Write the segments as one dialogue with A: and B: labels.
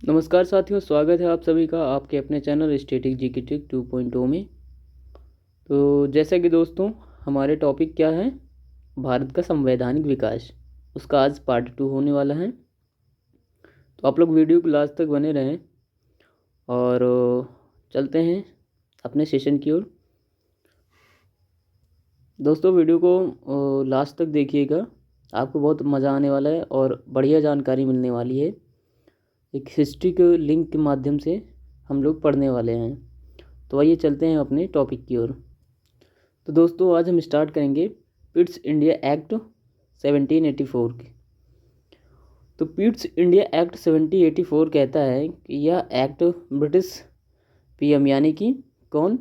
A: नमस्कार साथियों, स्वागत है आप सभी का आपके अपने चैनल स्टैटिक जीके ट्रिक 2.0 में। तो जैसा कि दोस्तों हमारे टॉपिक क्या है, भारत का संवैधानिक विकास, उसका आज पार्ट 2 होने वाला है। तो आप लोग वीडियो को लास्ट तक बने रहें और चलते हैं अपने सेशन की ओर। दोस्तों वीडियो को लास्ट तक देखिएगा, आपको बहुत मज़ा आने वाला है और बढ़िया जानकारी मिलने वाली है। एक हिस्ट्री के लिंक के माध्यम से हम लोग पढ़ने वाले हैं। तो आइए चलते हैं अपने टॉपिक की ओर। तो दोस्तों आज हम स्टार्ट करेंगे पिट्स इंडिया एक्ट 1784 की। तो पिट्स इंडिया एक्ट 1784 कहता है कि यह एक्ट ब्रिटिश पीएम यानी कि कौन,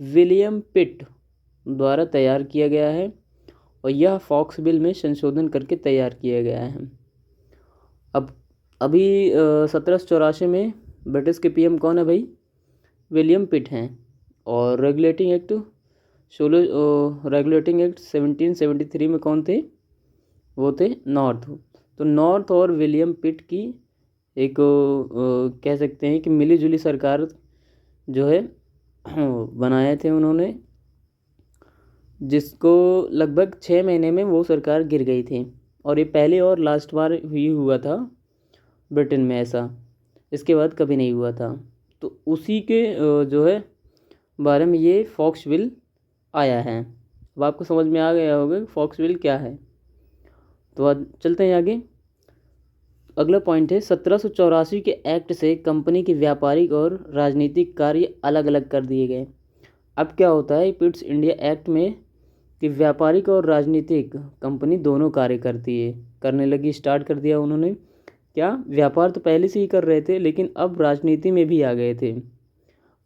A: विलियम पिट द्वारा तैयार किया गया है और यह फॉक्स बिल में संशोधन करके तैयार किया गया है। अब अभी 1784 में ब्रिटिश के पीएम कौन है भाई, विलियम पिट हैं। और रेगुलेटिंग एक्ट 1773 में कौन थे, वो थे नॉर्थ। तो नॉर्थ और विलियम पिट की एक कह सकते हैं कि मिली जुली सरकार जो है बनाए थे उन्होंने, जिसको लगभग 6 महीने में वो सरकार गिर गई थी। और ये पहली और लास्ट बार ही हुआ था ब्रिटेन में ऐसा, इसके बाद कभी नहीं हुआ था। तो उसी के जो है बारे में ये फॉक्स बिल आया है। अब आपको समझ में आ गया होगा फॉक्स बिल क्या है। तो आज चलते हैं आगे। अगला पॉइंट है 1784 के एक्ट से कंपनी के व्यापारिक और राजनीतिक कार्य अलग अलग कर दिए गए। अब क्या होता है, पिट्स इंडिया एक्ट में कि व्यापारिक और राजनीतिक कंपनी दोनों कार्य करती है, करने लगी, स्टार्ट कर दिया उन्होंने। क्या, व्यापार तो पहले से ही कर रहे थे लेकिन अब राजनीति में भी आ गए थे।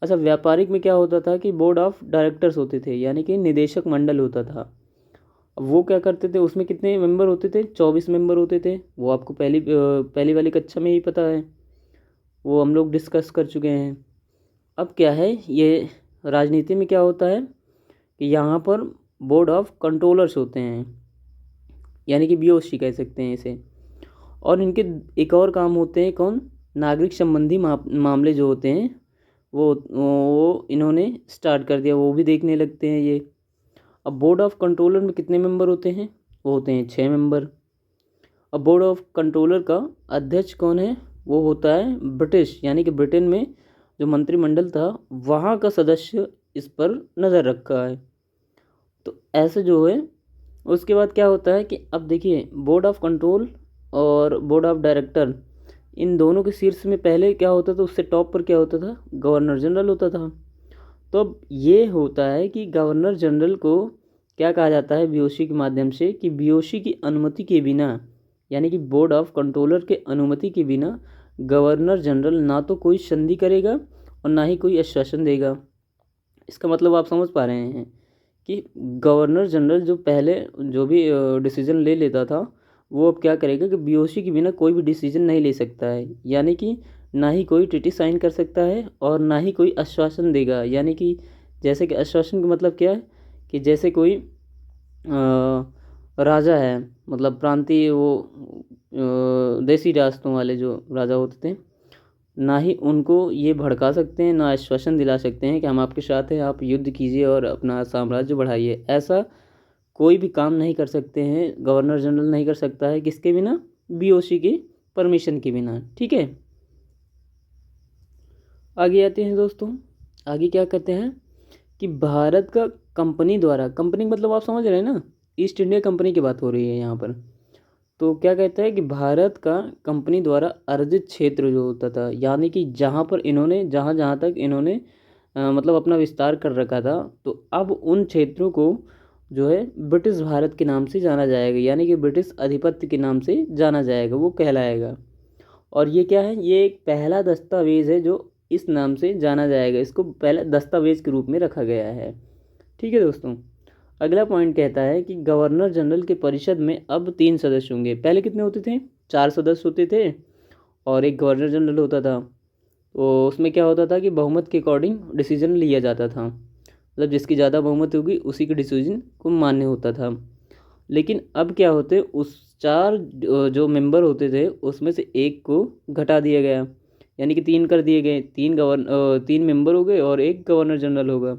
A: अच्छा, व्यापारिक में क्या होता था कि बोर्ड ऑफ डायरेक्टर्स होते थे, यानी कि निदेशक मंडल होता था। अब वो क्या करते थे, उसमें कितने मेंबर होते थे, 24 मेंबर होते थे। वो आपको पहली वाली कक्षा में ही पता है, वो हम लोग डिस्कस कर चुके हैं। अब क्या है, ये राजनीति में क्या होता है कि यहाँ पर बोर्ड ऑफ कंट्रोलर्स होते हैं, यानी कि बीओसी कह सकते हैं इसे। और इनके एक और काम होते हैं, कौन, नागरिक संबंधी मामले जो होते हैं वो इन्होंने स्टार्ट कर दिया, वो भी देखने लगते हैं ये। अब बोर्ड ऑफ कंट्रोलर में कितने मेंबर होते हैं, वो होते हैं 6 मेंबर। अब बोर्ड ऑफ कंट्रोलर का अध्यक्ष कौन है, वो होता है ब्रिटिश, यानी कि ब्रिटेन में जो मंत्रिमंडल था वहाँ का सदस्य इस पर नज़र रखा है। तो ऐसे जो है, उसके बाद क्या होता है कि अब देखिए बोर्ड ऑफ कंट्रोल और बोर्ड ऑफ डायरेक्टर, इन दोनों के शीर्ष में पहले क्या होता था, उससे टॉप पर क्या होता था, गवर्नर जनरल होता था। तो अब ये होता है कि गवर्नर जनरल को क्या कहा जाता है बीओसी के माध्यम से, कि बीओसी की अनुमति के बिना, यानी कि बोर्ड ऑफ कंट्रोलर के अनुमति के बिना गवर्नर जनरल ना तो कोई संधि करेगा और ना ही कोई आश्वासन देगा। इसका मतलब आप समझ पा रहे हैं कि गवर्नर जनरल जो पहले जो भी डिसीजन ले लेता था, वो अब क्या करेगा कि बीओसी के बिना कोई भी डिसीजन नहीं ले सकता है, यानी कि ना ही कोई ट्रीटी साइन कर सकता है और ना ही कोई आश्वासन देगा। यानी कि जैसे कि आश्वासन का मतलब क्या है कि जैसे कोई राजा है, मतलब प्रांतीय वो देसी रास्तों वाले जो राजा होते थे, ना ही उनको ये भड़का सकते हैं, ना आश्वासन दिला सकते हैं कि हम आपके साथ हैं, आप युद्ध कीजिए और अपना साम्राज्य बढ़ाइए। ऐसा कोई भी काम नहीं कर सकते हैं, गवर्नर जनरल नहीं कर सकता है, किसके बिना, बीओसी की परमिशन के बिना। ठीक है, आगे आते हैं दोस्तों। आगे क्या कहते हैं कि भारत का कंपनी द्वारा, कंपनी मतलब आप समझ रहे हैं ना, ईस्ट इंडिया कंपनी की बात हो रही है यहाँ पर। तो क्या कहता है कि भारत का कंपनी द्वारा अर्जित क्षेत्र जो होता था, यानी कि जहाँ पर इन्होंने जहाँ जहाँ तक इन्होंने मतलब अपना विस्तार कर रखा था, तो अब उन क्षेत्रों को जो है ब्रिटिश भारत के नाम से जाना जाएगा, यानी कि ब्रिटिश आधिपत्य के नाम से जाना जाएगा, वो कहलाएगा। और ये क्या है, ये एक पहला दस्तावेज है जो इस नाम से जाना जाएगा, इसको पहले दस्तावेज के रूप में रखा गया है। ठीक है दोस्तों, अगला पॉइंट कहता है कि गवर्नर जनरल के परिषद में अब 3 सदस्य होंगे। पहले कितने होते थे, 4 सदस्य होते थे और एक गवर्नर जनरल होता था। तो उसमें क्या होता था कि बहुमत के अकॉर्डिंग डिसीजन लिया जाता था, मतलब जिसकी ज़्यादा बहुमत होगी उसी के डिसीजन को मान्य होता था। लेकिन अब क्या होते, उस 4 जो मेंबर होते थे उसमें से एक को घटा दिया गया, यानी कि 3 कर दिए गए, 3 मेंबर हो गए और एक गवर्नर जनरल होगा।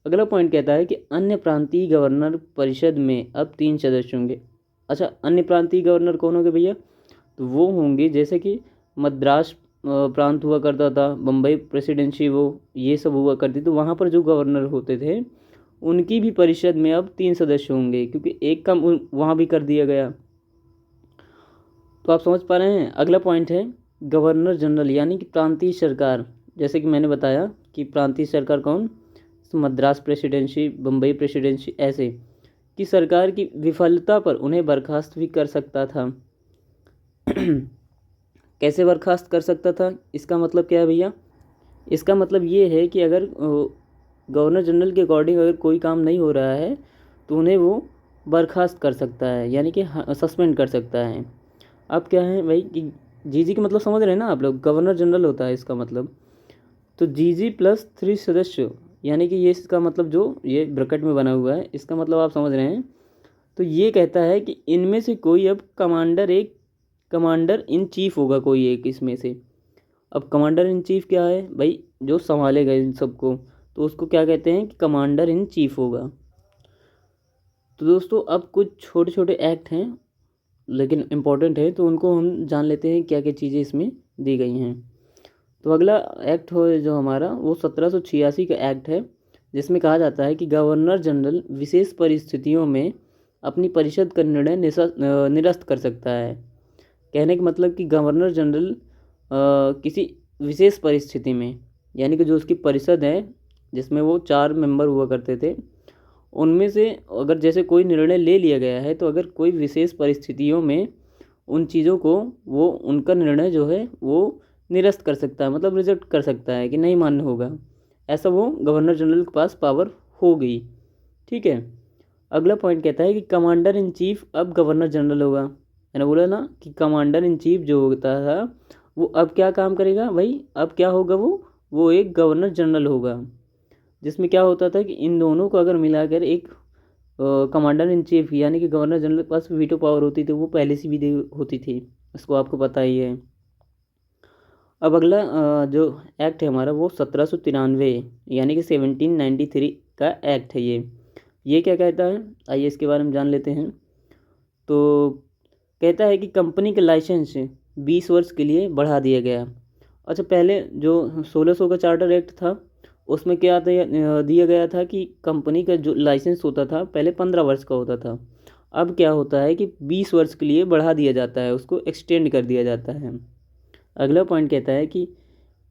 A: अगला पॉइंट कहता है कि अन्य प्रांतीय गवर्नर परिषद में अब 3 सदस्य होंगे। अच्छा, अन्य प्रांतीय गवर्नर कौन होंगे भैया? तो वो होंगे जैसे कि मद्रास प्रांत हुआ करता था, बम्बई प्रेसिडेंसी वो ये सब हुआ करती, तो वहाँ पर जो गवर्नर होते थे उनकी भी परिषद में अब 3 सदस्य होंगे, क्योंकि एक कम वहाँ भी कर दिया गया। तो आप समझ पा रहे हैं। अगला पॉइंट है गवर्नर जनरल यानी कि प्रांतीय सरकार। जैसे कि मैंने बताया कि प्रांतीय सरकार कौन, मद्रास प्रेसिडेंसी, बम्बई प्रेसिडेंसी, ऐसे कि सरकार की विफलता पर उन्हें बर्खास्त भी कर सकता था। कैसे बर्खास्त कर सकता था? इसका मतलब क्या है भैया? इसका मतलब ये है कि अगर गवर्नर जनरल के अकॉर्डिंग अगर कोई काम नहीं हो रहा है तो उन्हें वो बर्खास्त कर सकता है, यानी कि सस्पेंड कर सकता है। अब क्या है भाई कि जीजी का मतलब समझ रहे हैं ना आप लोग, गवर्नर जनरल होता है इसका मतलब। तो जीजी प्लस 3 सदस्य, यानी कि ये इसका मतलब जो ये ब्रैकेट में बना हुआ है इसका मतलब आप समझ रहे हैं। तो ये कहता है कि इनमें से कोई अब कमांडर इन चीफ होगा, कोई एक इसमें से। अब कमांडर इन चीफ क्या है भाई? जो संभालेगा इन सबको, तो उसको क्या कहते हैं कि कमांडर इन चीफ होगा। तो दोस्तों अब कुछ छोटे छोटे एक्ट हैं लेकिन इम्पोर्टेंट है, तो उनको हम जान लेते हैं क्या क्या चीज़ें इसमें दी गई हैं। तो अगला एक्ट हो जो हमारा वो 1786 का एक्ट है, जिसमें कहा जाता है कि गवर्नर जनरल विशेष परिस्थितियों में अपनी परिषद का निर्णय निरस्त कर सकता है। कहने का मतलब कि गवर्नर जनरल किसी विशेष परिस्थिति में, यानी कि जो उसकी परिषद है जिसमें वो 4 मेंबर हुआ करते थे, उनमें से अगर जैसे कोई निर्णय ले लिया गया है तो अगर कोई विशेष परिस्थितियों में उन चीज़ों को वो उनका निर्णय जो है वो निरस्त कर सकता है, मतलब रिजेक्ट कर सकता है कि नहीं मान्य होगा, ऐसा वो गवर्नर जनरल के पास पावर हो गई। ठीक है। अगला पॉइंट कहता है कि कमांडर इन चीफ अब गवर्नर जनरल होगा। मैंने बोला ना कि कमांडर इन चीफ जो होता था वो अब क्या काम करेगा भाई? अब क्या होगा? वो एक गवर्नर जनरल होगा, जिसमें क्या होता था कि इन दोनों को अगर मिलाकर एक कमांडर इन चीफ यानी कि गवर्नर जनरल के पास वीटो पावर होती थी, वो पहले से भी होती थी, इसको आपको पता ही है। अब अगला जो एक्ट है हमारा वो 1793 यानी कि 1793 का एक्ट है ये क्या कहता है? आइए इसके बारे में जान लेते हैं। तो कहता है कि कंपनी का लाइसेंस 20 वर्ष के लिए बढ़ा दिया गया। अच्छा, पहले जो 1600 का चार्टर एक्ट था उसमें क्या दिया गया था कि कंपनी का जो लाइसेंस होता था पहले 15 वर्ष का होता था, अब क्या होता है कि 20 वर्ष के लिए बढ़ा दिया जाता है, उसको एक्सटेंड कर दिया जाता है। अगला पॉइंट कहता है कि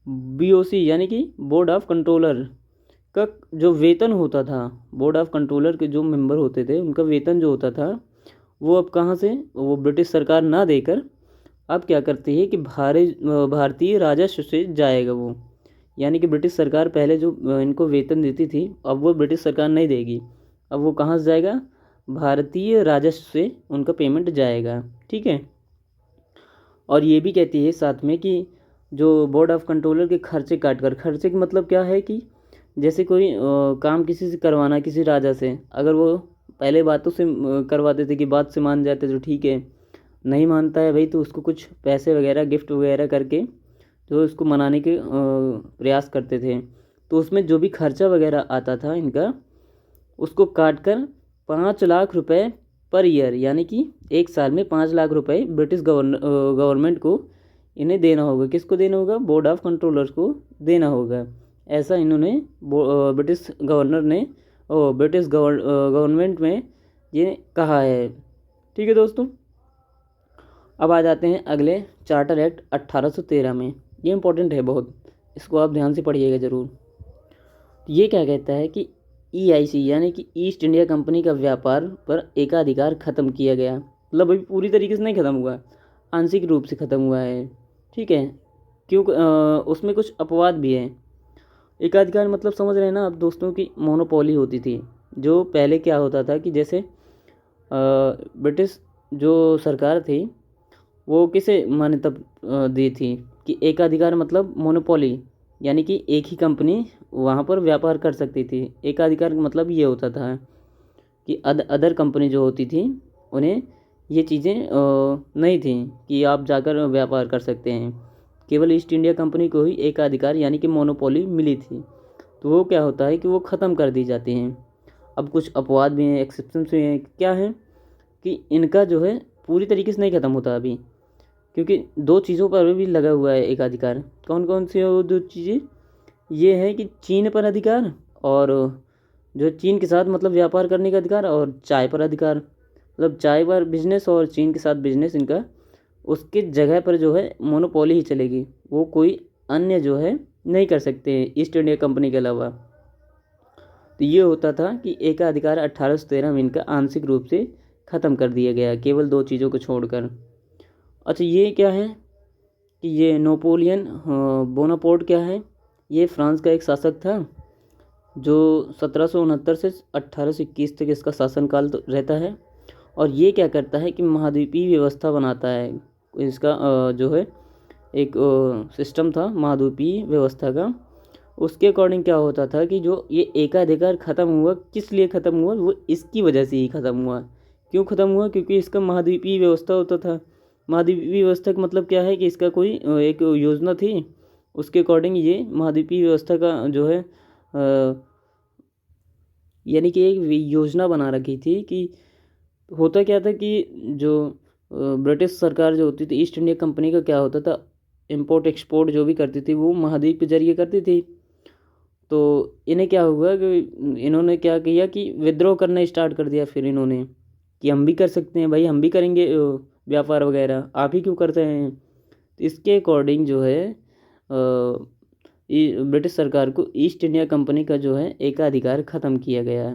A: बीओसी यानी कि बोर्ड ऑफ कंट्रोलर का जो वेतन होता था, बोर्ड ऑफ कंट्रोलर के जो मेंबर होते थे उनका वेतन जो होता था वो अब कहाँ से, वो ब्रिटिश सरकार ना देकर अब क्या करती है कि भारतीय राजस्व से जाएगा वो। यानी कि ब्रिटिश सरकार पहले जो इनको वेतन देती थी अब वो ब्रिटिश सरकार नहीं देगी, अब वो कहाँ से जाएगा? भारतीय राजस्व से उनका पेमेंट जाएगा। ठीक है। और ये भी कहती है साथ में कि जो बोर्ड ऑफ कंट्रोलर के खर्चे काट कर, खर्चे का मतलब क्या है कि जैसे कोई काम किसी से करवाना, किसी राजा से, अगर वो पहले बातों से करवाते थे कि बात से मान जाते तो ठीक है, नहीं मानता है भाई तो उसको कुछ पैसे वगैरह गिफ्ट वगैरह करके जो उसको मनाने के प्रयास करते थे, तो उसमें जो भी खर्चा वगैरह आता था इनका उसको काट कर 5 लाख रुपए पर ईयर, यानी कि एक साल में 5 लाख रुपए ब्रिटिश गवर्नमेंट को इन्हें देना होगा। किसको देना होगा? बोर्ड ऑफ कंट्रोलर्स को देना होगा। ऐसा इन्होंने ब्रिटिश गवर्नर ने ब्रिटिश गवर्नमेंट में ये कहा है। ठीक है दोस्तों, अब आ जाते हैं अगले चार्टर एक्ट 1813 में। ये इंपॉर्टेंट है बहुत, इसको आप ध्यान से पढ़िएगा ज़रूर। ये क्या कहता है कि ईआईसी यानी कि ईस्ट इंडिया कंपनी का व्यापार पर एकाधिकार खत्म किया गया। मतलब अभी पूरी तरीके से नहीं खत्म हुआ, आंशिक रूप से खत्म हुआ है। ठीक है, क्योंकि उसमें कुछ अपवाद भी है। एकाधिकार मतलब समझ रहे हैं ना आप दोस्तों की मोनोपोली होती थी। जो पहले क्या होता था कि जैसे ब्रिटिश जो सरकार थी वो किसे मान्यता दी थी कि एकाधिकार मतलब मोनोपोली, यानी कि एक ही कंपनी वहाँ पर व्यापार कर सकती थी। एकाधिकार का मतलब ये होता था कि अदर कंपनी जो होती थी उन्हें ये चीज़ें नहीं थी कि आप जाकर व्यापार कर सकते हैं। केवल ईस्ट इंडिया कंपनी को ही एकाधिकार यानी कि मोनोपोली मिली थी, तो वो क्या होता है कि वो ख़त्म कर दी जाती हैं। अब कुछ अपवाद भी हैं, एक्सेप्शन भी हैं। क्या है कि इनका जो है पूरी तरीके से नहीं ख़त्म होता अभी, क्योंकि दो चीज़ों पर भी लगा हुआ है एकाधिकार। कौन कौन सी है वो दो चीज़ें? ये है कि चीन पर अधिकार, और जो चीन के साथ मतलब व्यापार करने का अधिकार, और चाय पर अधिकार, मतलब चाय पर बिजनेस और चीन के साथ बिजनेस इनका, उसके जगह पर जो है मोनोपोली ही चलेगी, वो कोई अन्य जो है नहीं कर सकते ईस्ट इंडिया कंपनी के अलावा। तो ये होता था कि एकाधिकार 1813 में इनका आंशिक रूप से ख़त्म कर दिया गया, केवल दो चीज़ों को छोड़कर। अच्छा, ये क्या है कि ये नेपोलियन बोनापार्ट क्या है? ये फ्रांस का एक शासक था जो 1769 से 1821 तक इसका शासनकाल तो रहता है। और ये क्या करता है कि महाद्वीपीय व्यवस्था बनाता है। इसका जो है एक सिस्टम था महाद्वीपीय व्यवस्था का। उसके अकॉर्डिंग क्या होता था कि जो ये एकाधिकार ख़त्म हुआ, किस लिए ख़त्म हुआ? वो इसकी वजह से ही ख़त्म हुआ। क्यों ख़त्म हुआ? क्योंकि इसका महाद्वीपीय व्यवस्था होता था। महाद्वीपीय व्यवस्था का मतलब क्या है कि इसका कोई एक योजना थी, उसके अकॉर्डिंग ये महाद्वीपीय व्यवस्था का जो है यानी कि एक योजना बना रखी थी कि होता क्या था कि जो ब्रिटिश सरकार जो होती थी, ईस्ट इंडिया कंपनी का क्या होता था, इंपोर्ट एक्सपोर्ट जो भी करती थी वो महाद्वीप के जरिए करती थी। तो इन्हें क्या हुआ कि इन्होंने क्या किया कि विद्रोह करना स्टार्ट कर दिया। फिर इन्होंने कि हम भी कर सकते हैं भाई, हम भी करेंगे व्यापार वगैरह, आप ही क्यों करते हैं? तो इसके अकॉर्डिंग जो है ब्रिटिश सरकार को ईस्ट इंडिया कंपनी का जो है एकाधिकार ख़त्म किया गया है।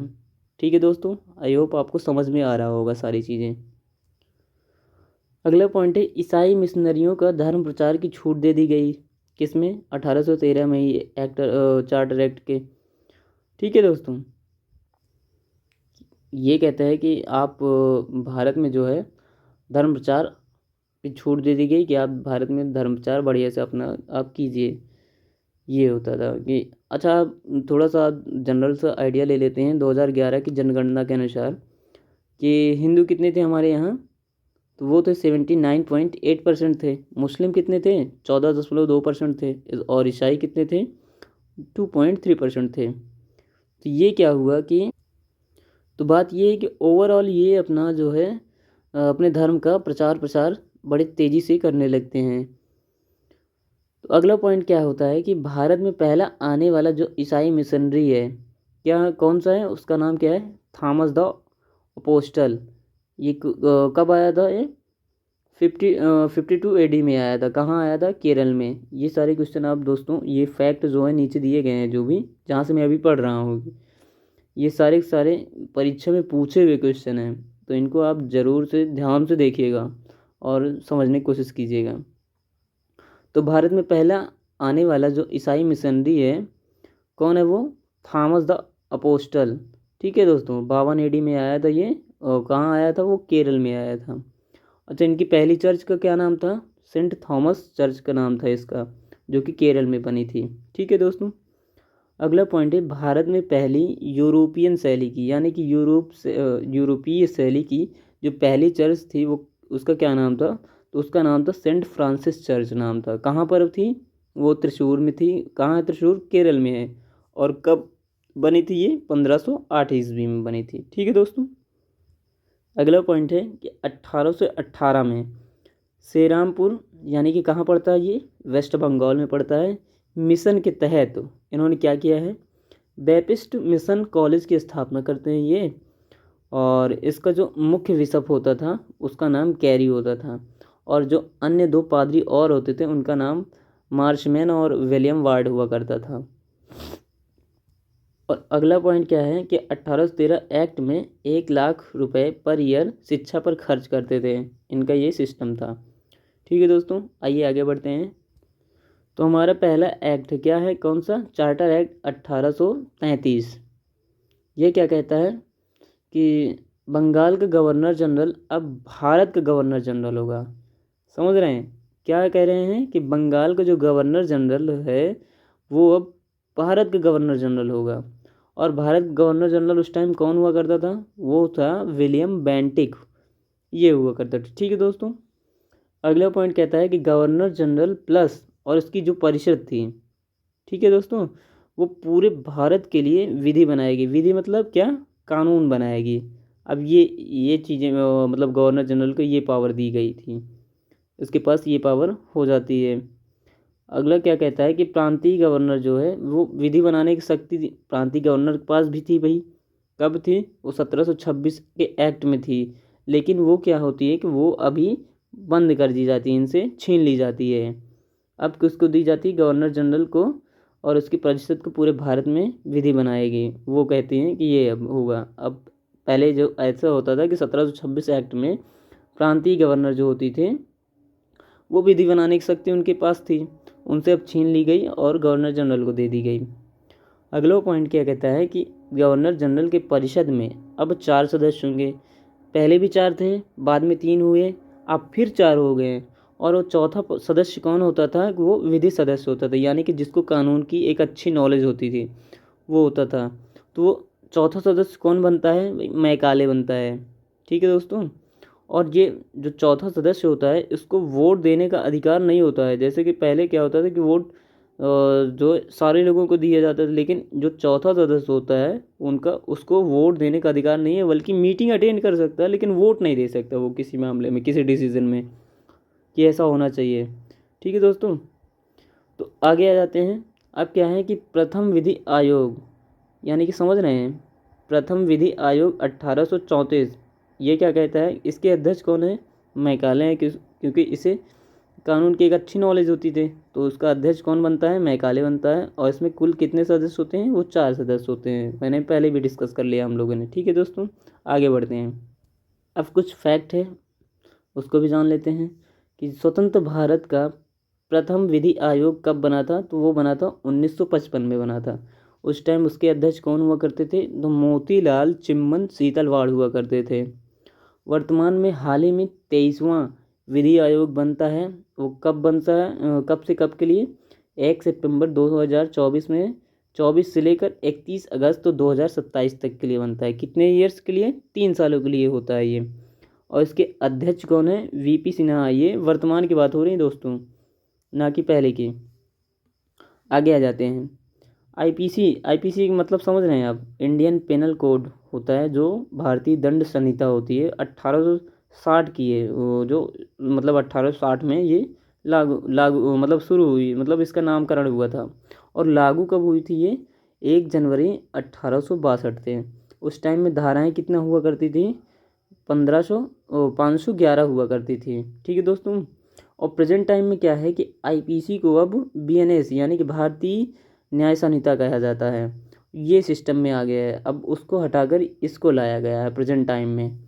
A: ठीक है दोस्तों, आई होप आपको समझ में आ रहा होगा सारी चीज़ें। अगला पॉइंट है ईसाई मिशनरियों का धर्म प्रचार की छूट दे दी गई। किसमें? 1813 में ही एक्ट चार्टर एक्ट के। ठीक है दोस्तों, ये कहता है कि आप भारत में जो है धर्म प्रचार की छूट दे दी गई कि आप भारत में धर्म प्रचार बढ़िया से अपना आप कीजिए। ये होता था कि अच्छा, थोड़ा सा जनरल सा आइडिया ले लेते हैं। 2011 की जनगणना के अनुसार कि हिंदू कितने थे हमारे यहाँ, तो वो थे 79.8% थे। मुस्लिम कितने थे? 14.2% थे। और ईसाई कितने थे? 2.3% थे। तो ये क्या हुआ कि तो बात ये है कि ओवरऑल ये अपना जो है अपने धर्म का प्रचार प्रसार बड़े तेज़ी से करने लगते हैं। तो अगला पॉइंट क्या होता है कि भारत में पहला आने वाला जो ईसाई मिशनरी है, क्या कौन सा है? उसका नाम क्या है? Thomas the apostle. ये कब आया था? ये 52 AD में आया था। कहाँ आया था? केरल में। ये सारे क्वेश्चन आप दोस्तों, ये फैक्ट जो है नीचे दिए गए हैं, जो भी जहाँ से मैं अभी पढ़ रहा हूँ, ये सारे के सारे परीक्षा में पूछे हुए क्वेश्चन हैं। तो इनको आप ज़रूर से ध्यान से देखिएगा और समझने की कोशिश कीजिएगा। तो भारत में पहला आने वाला जो ईसाई मिशनरी है, कौन है वो? Thomas the apostle. ठीक है दोस्तों, 52 AD में आया था ये। और कहाँ आया था? वो केरल में आया था। अच्छा, इनकी पहली चर्च का क्या नाम था? सेंट थॉमस चर्च का नाम था इसका, जो कि केरल में बनी थी। ठीक है दोस्तों, अगला पॉइंट है भारत में पहली यूरोपियन शैली की यानी कि यूरोपीय शैली की जो पहली चर्च थी, वो उसका क्या नाम था? तो उसका नाम था सेंट फ्रांसिस चर्च नाम था। कहाँ पर थी? वो त्रिशूर में थी। कहाँ है त्रिशूर? केरल में है। और कब बनी थी ये? 1508 ईस्वी में बनी थी। ठीक है दोस्तों, अगला पॉइंट है कि 1818 में श्रीरामपुर यानी कि कहाँ पड़ता है ये? वेस्ट बंगाल में पड़ता है। मिशन के तहत इन्होंने क्या किया है? बैपिस्ट मिशन कॉलेज की स्थापना करते हैं ये। और इसका जो मुख्य बिशप होता था उसका नाम कैरी होता था, और जो अन्य दो पादरी और होते थे उनका नाम मार्शमैन और विलियम वार्ड हुआ करता था। और अगला पॉइंट क्या है कि 1813 एक्ट में 1 लाख रुपए पर ईयर शिक्षा पर खर्च करते थे। इनका ये सिस्टम था। ठीक है दोस्तों, आइए आगे बढ़ते हैं। तो हमारा पहला एक्ट क्या है? कौन सा? Charter act 1833। ये क्या कहता है कि बंगाल का गवर्नर जनरल अब भारत का गवर्नर जनरल होगा। समझ रहे हैं? क्या कह रहे हैं कि बंगाल का जो गवर्नर जनरल है वो अब भारत का गवर्नर जनरल होगा। और भारत गवर्नर जनरल उस टाइम कौन हुआ करता था? वो था विलियम बेंटिक। ये हुआ करता था। ठीक है दोस्तों, अगला पॉइंट कहता है कि गवर्नर जनरल प्लस और उसकी जो परिषद थी, ठीक है दोस्तों, वो पूरे भारत के लिए विधि बनाएगी। विधि मतलब क्या, कानून बनाएगी। अब ये चीज़ें मतलब गवर्नर जनरल को ये पावर दी गई थी, उसके पास ये पावर हो जाती है। अगला क्या कहता है कि प्रांतीय गवर्नर जो है वो विधि बनाने की शक्ति प्रांतीय गवर्नर के पास भी थी भाई। कब थी, वो 1726 के एक्ट में थी, लेकिन वो क्या होती है कि वो अभी बंद कर दी जाती है, इनसे छीन ली जाती है। अब किसको दी जाती है, गवर्नर जनरल को, और उसकी परिषद को पूरे भारत में विधि बनाएगी। वो कहती हैं कि ये अब होगा। अब पहले जो ऐसा होता था कि 1726 एक्ट में प्रांतीय गवर्नर जो होती थे वो विधि बनाने की शक्ति उनके पास थी, उनसे अब छीन ली गई और गवर्नर जनरल को दे दी गई। अगला पॉइंट क्या कहता है कि गवर्नर जनरल के परिषद में अब 4 सदस्य होंगे। पहले भी 4 थे, बाद में 3 हुए, अब फिर 4 हो गए। और वो चौथा सदस्य कौन होता था, वो विधि सदस्य होता था, यानी कि जिसको कानून की एक अच्छी नॉलेज होती थी वो होता था। तो वो चौथा सदस्य कौन बनता है, मैकाले बनता है। ठीक है दोस्तों, और ये जो चौथा सदस्य होता है इसको वोट देने का अधिकार नहीं होता है। जैसे कि पहले क्या होता था कि वोट जो सारे लोगों को दिया जाता था, लेकिन जो चौथा सदस्य होता है उनका उसको वोट देने का अधिकार नहीं है, बल्कि मीटिंग अटेंड कर सकता है लेकिन वोट नहीं दे सकता वो किसी मामले में, किसी डिसीजन में, कि ऐसा होना चाहिए। ठीक है दोस्तों, तो आगे आ जाते हैं। अब क्या है कि प्रथम विधि आयोग, यानी कि समझ रहे हैं, प्रथम विधि आयोग 1834, ये क्या कहता है, इसके अध्यक्ष कौन है, मैकाले हैं। क्योंकि इसे कानून की एक अच्छी नॉलेज होती थी, तो उसका अध्यक्ष कौन बनता है, मैकाले बनता है। और इसमें कुल कितने सदस्य होते हैं, वो 4 सदस्य होते हैं। मैंने पहले भी डिस्कस कर लिया हम लोगों ने। ठीक है दोस्तों, आगे बढ़ते हैं। अब कुछ फैक्ट है उसको भी जान लेते हैं कि स्वतंत्र भारत का प्रथम विधि आयोग कब बना था, तो वो बना था 1955 में बना था। उस टाइम उसके अध्यक्ष कौन हुआ करते थे, तो मोतीलाल चिम्मन सीतलवाड़ हुआ करते थे। वर्तमान में हाल ही में 23वां विधि आयोग बनता है। वो कब बनता है, कब से कब के लिए, 1 सितंबर 2024 में 24 से लेकर 31 अगस्त 2027 तक के लिए बनता है। कितने ईयर्स के लिए, 3 सालों के लिए होता है ये। और इसके अध्यक्ष कौन है, वीपी सिन्हा। ये वर्तमान की बात हो रही है दोस्तों, ना कि पहले की। आगे आ जाते हैं। आईपीसी का मतलब समझ रहे हैं आप, इंडियन पेनल कोड होता है, जो भारतीय दंड संहिता होती है, 1860 की है वो, जो मतलब 1860 में ये लागू लागू मतलब शुरू हुई, मतलब इसका नामकरण हुआ था। और लागू कब हुई थी ये, 1 जनवरी 1862 थे। उस टाइम में धाराएं कितना हुआ करती थी, 511 हुआ करती थी। ठीक है दोस्तों, और प्रेजेंट टाइम में क्या है कि आईपीसी को अब बीएनएस यानी कि भारतीय न्याय संहिता कहा जाता है। ये सिस्टम में आ गया है, अब उसको हटाकर इसको लाया गया है प्रेजेंट टाइम में।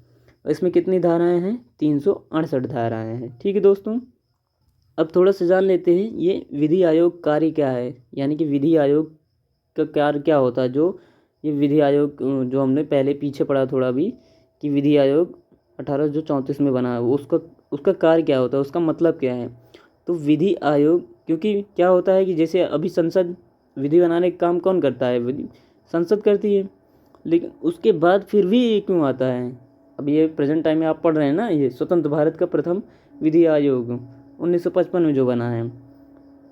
A: इसमें कितनी धाराएं हैं, 368 धाराएं हैं। ठीक है दोस्तों, अब थोड़ा सा जान लेते हैं ये विधि आयोग कार्य क्या है, यानी कि विधि आयोग का कार्य क्या होता है। जो ये विधि आयोग जो हमने पहले पीछे पढ़ा थोड़ा भी, कि विधि आयोग 1834 में बना है, उसका उसका कार्य क्या होता है, उसका मतलब क्या है। तो विधि आयोग, क्योंकि क्या होता है कि जैसे अभी संसद विधि बनाने का काम कौन करता है, विधि संसद करती है, लेकिन उसके बाद फिर भी ये क्यों आता है। अब ये प्रेजेंट टाइम में आप पढ़ रहे हैं ना, ये स्वतंत्र भारत का प्रथम विधि आयोग 1955 में जो बना है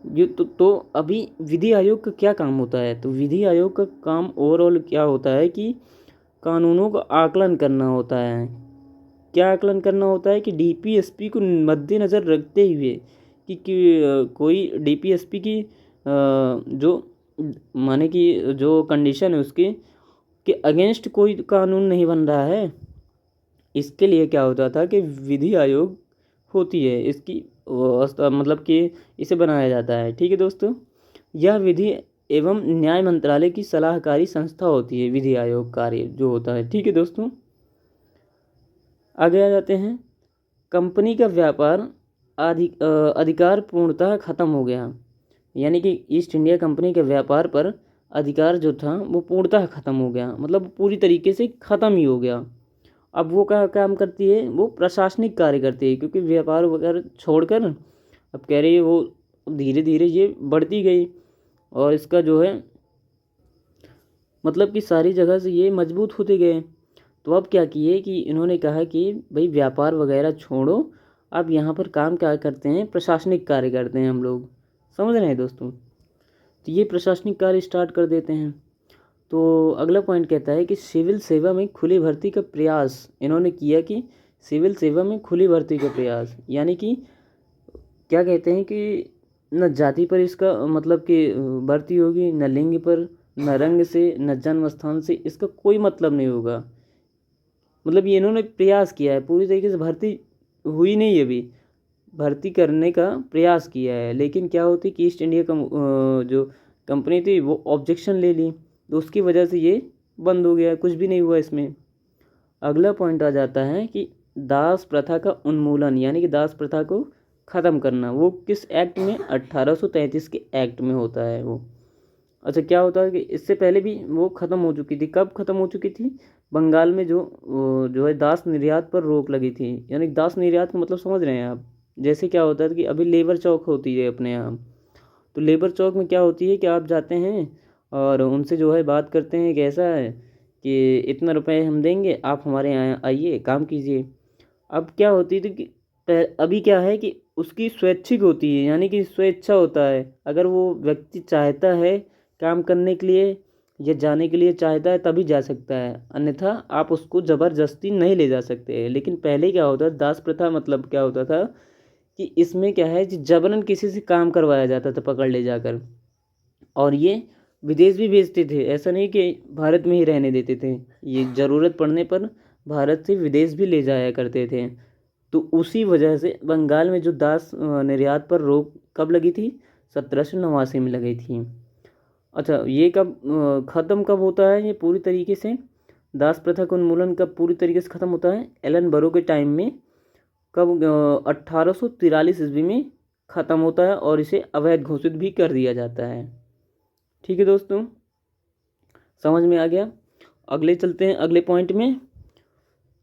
A: ये, तो अभी विधि आयोग का क्या काम होता है, तो विधि आयोग का काम ओवरऑल क्या होता है कि कानूनों का आकलन करना होता है। क्या आकलन करना होता है कि डीपीएसपी को मद्देनज़र रखते हुए कि कोई डीपीएसपी की जो माने कि जो कंडीशन है उसके के अगेंस्ट कोई कानून नहीं बन रहा है। इसके लिए क्या होता था कि विधि आयोग होती है, इसकी मतलब कि इसे बनाया जाता है। ठीक है दोस्तों, यह विधि एवं न्याय मंत्रालय की सलाहकारी संस्था होती है, विधि आयोग कार्य जो होता है। ठीक है दोस्तों, आगे आ जाते हैं। कंपनी का व्यापार अधिकार पूर्णतः खत्म हो गया, यानी कि ईस्ट इंडिया कंपनी के व्यापार पर अधिकार जो था वो पूर्णतः खत्म हो गया, मतलब पूरी तरीके से ख़त्म ही हो गया। अब वो क्या काम करती है, वो प्रशासनिक कार्य करती है, क्योंकि व्यापार वगैरह छोड़कर अब कह रही है वो धीरे धीरे ये बढ़ती गई, और इसका जो है मतलब कि सारी जगह से ये मजबूत होते गए। तो अब क्या किए कि इन्होंने कहा कि भाई व्यापार वगैरह छोड़ो, अब यहाँ पर काम क्या करते हैं, प्रशासनिक कार्य करते हैं हम लोग। समझ रहे हैं दोस्तों। तो ये प्रशासनिक कार्य स्टार्ट कर देते हैं। तो अगला पॉइंट कहता है कि सिविल सेवा में खुली भर्ती का प्रयास इन्होंने किया, कि सिविल सेवा में खुली भर्ती का प्रयास, यानी कि क्या कहते हैं कि न जाति पर इसका मतलब कि भर्ती होगी, न लिंग पर, न रंग से, न जन्म स्थान से, इसका कोई मतलब नहीं होगा। मतलब ये इन्होंने प्रयास किया है, पूरी तरीके से भर्ती हुई नहीं है अभी, भर्ती करने का प्रयास किया है। लेकिन क्या होती कि ईस्ट इंडिया जो कंपनी थी वो ऑब्जेक्शन ले ली, तो उसकी वजह से ये बंद हो गया, कुछ भी नहीं हुआ इसमें। अगला पॉइंट आ जाता है कि दास प्रथा का उन्मूलन, यानी कि दास प्रथा को ख़त्म करना। वो किस एक्ट में? 1833 के एक्ट में होता है वो। अच्छा, क्या होता है कि इससे पहले भी वो ख़त्म हो चुकी थी। कब ख़त्म हो चुकी थी? बंगाल में जो है दास निर्यात पर रोक लगी थी। यानी दास निर्यात का मतलब समझ रहे हैं आप? जैसे क्या होता है कि अभी लेबर चौक होती है अपने यहाँ, तो लेबर चौक में क्या होती है कि आप जाते हैं और उनसे जो है बात करते हैं कि ऐसा है कि इतना रुपए हम देंगे, आप हमारे यहाँ आइए, काम कीजिए। अब क्या होती थी कि अभी क्या है कि उसकी स्वैच्छिक होती है, यानी कि स्वेच्छा होता है। अगर वो व्यक्ति चाहता है काम करने के लिए या जाने के लिए चाहता है तभी जा सकता है, अन्यथा आप उसको ज़बरदस्ती नहीं ले जा सकते। लेकिन पहले क्या होता, दास प्रथा मतलब क्या होता था कि इसमें क्या है कि जबरन किसी से काम करवाया जाता था पकड़ ले जाकर, और ये विदेश भी भेजते थे। ऐसा नहीं कि भारत में ही रहने देते थे, ये ज़रूरत पड़ने पर भारत से विदेश भी ले जाया करते थे। तो उसी वजह से बंगाल में जो दास निर्यात पर रोक कब लगी थी? 1789 में लगी थी। अच्छा, ये कब ख़त्म कब होता है ये पूरी तरीके से? दास प्रथा का उन्मूलन कब पूरी तरीके से ख़त्म होता है? एलन बरो के टाइम में। कब? 1843 ईस्वी में ख़त्म होता है और इसे अवैध घोषित भी कर दिया जाता है। ठीक है दोस्तों, समझ में आ गया? अगले चलते हैं अगले पॉइंट में।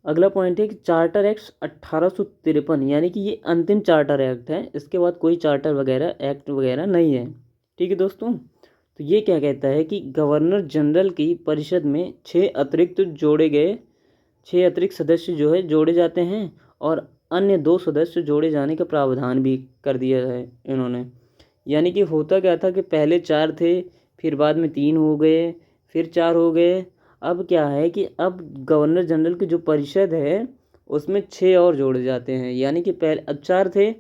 A: अगला पॉइंट है कि चार्टर एक्ट 1853, यानी कि ये अंतिम चार्टर एक्ट है, इसके बाद कोई चार्टर वगैरह एक्ट वगैरह नहीं है। ठीक है दोस्तों, तो ये क्या कहता है कि गवर्नर जनरल की परिषद में 6 अतिरिक्त सदस्य जो है जोड़े जाते हैं, और अन्य 2 सदस्य जोड़े जाने का प्रावधान भी कर दिया है इन्होंने। यानी कि होता क्या था कि पहले 4 थे, फिर बाद में 3 हो गए, फिर 4 हो गए। अब क्या है कि अब गवर्नर जनरल की जो परिषद है उसमें 6 और जोड़े जाते हैं। यानी कि पहले अब 4 थे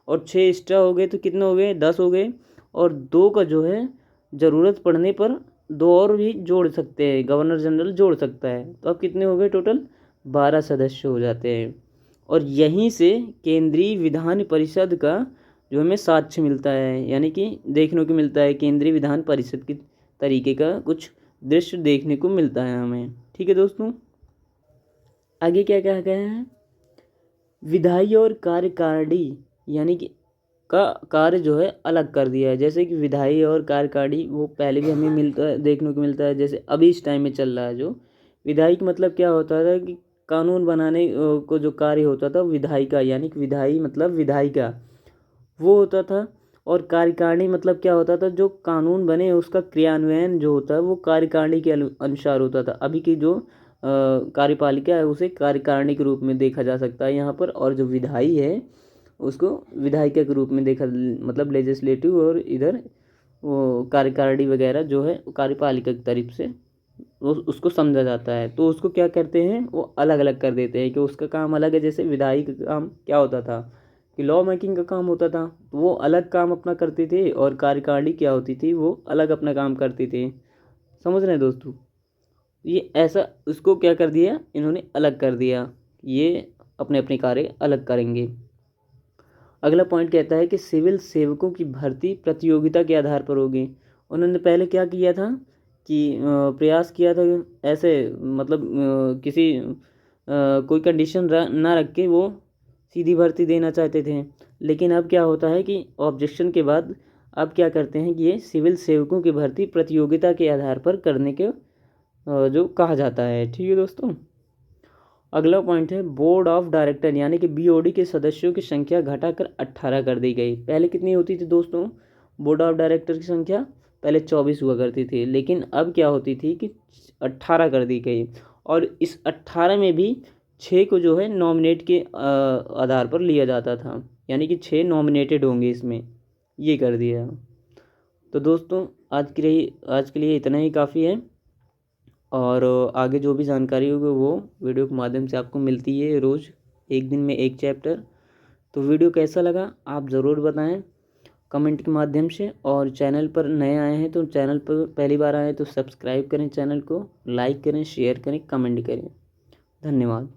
A: और 6 एक्स्ट्रा हो गए, तो कितने हो गए? 10 हो गए। और 2 का जो है ज़रूरत पड़ने पर 2 और भी जोड़ सकते हैं, गवर्नर जनरल जोड़ सकता है। तो अब कितने हो गए टोटल? 12 सदस्य हो जाते हैं। और यहीं से केंद्रीय विधान परिषद का जो हमें साक्ष्य मिलता है, यानी कि देखने को मिलता है केंद्रीय विधान परिषद की तरीके का कुछ दृश्य देखने को मिलता है हमें। ठीक है दोस्तों, आगे क्या कहा गया है? विधायी और कार्यकारिणी, यानी कि का कार्य जो है अलग कर दिया है। जैसे कि विधायी और कार्यकारिणी वो पहले भी हमें मिलता है, देखने को मिलता है। जैसे अभी इस टाइम में चल रहा है जो विधायी का मतलब क्या होता था कि कानून बनाने को जो कार्य होता था विधायी का, यानी कि विधायी मतलब विधायी का वो होता था। और कार्यकारिणी मतलब क्या होता था? जो कानून बने उसका क्रियान्वयन जो होता है वो कार्यकारिणी के अनुसार होता था। अभी की जो कार्यपालिका है उसे कार्यकारिणी के रूप में देखा जा सकता है यहाँ पर, और जो विधायी है उसको विधायिका के रूप में देखा, मतलब लेजिस्लेटिव, और इधर वो कार्यकारिणी वगैरह जो है कार्यपालिका की तरफ से वो उसको समझा जाता है। तो उसको क्या करते हैं, वो अलग अलग कर देते हैं कि उसका काम अलग है। जैसे विधायी का काम क्या होता था कि लॉ मेकिंग का काम होता था, तो वो अलग काम अपना करते थे, और कार्यकारिणी क्या होती थी वो अलग अपना काम करते थे। समझ रहे हैं दोस्तों? ये ऐसा उसको क्या कर दिया इन्होंने, अलग कर दिया। ये अपने अपने कार्य अलग करेंगे। अगला पॉइंट कहता है कि सिविल सेवकों की भर्ती प्रतियोगिता के आधार पर होगी। उन्होंने पहले क्या किया था कि प्रयास किया था ऐसे, मतलब किसी कोई कंडीशन ना रख के वो सीधी भर्ती देना चाहते थे। लेकिन अब क्या होता है कि ऑब्जेक्शन के बाद अब क्या करते हैं कि ये सिविल सेवकों की भर्ती प्रतियोगिता के आधार पर करने के जो कहा जाता है। ठीक है दोस्तों, अगला पॉइंट है बोर्ड ऑफ डायरेक्टर, यानी कि बीओडी के सदस्यों की संख्या घटाकर 18 कर दी गई। पहले कितनी होती थी दोस्तों? बोर्ड ऑफ डायरेक्टर की संख्या पहले 24 हुआ करती थी, लेकिन अब क्या होती थी कि 18 कर दी गई। और इस 18 में भी 6 को जो है नॉमिनेट के आधार पर लिया जाता था, यानी कि 6 नॉमिनेटेड होंगे इसमें, ये कर दिया। तो दोस्तों आज के लिए इतना ही काफ़ी है, और आगे जो भी जानकारी होगी वो वीडियो के माध्यम से आपको मिलती है रोज़, एक दिन में एक चैप्टर। तो वीडियो कैसा लगा आप ज़रूर बताएं कमेंट के माध्यम से, और चैनल पर नए आए हैं तो चैनल पर पहली बार आए हैं तो सब्सक्राइब करें, चैनल को लाइक करें, शेयर करें, कमेंट करें। धन्यवाद।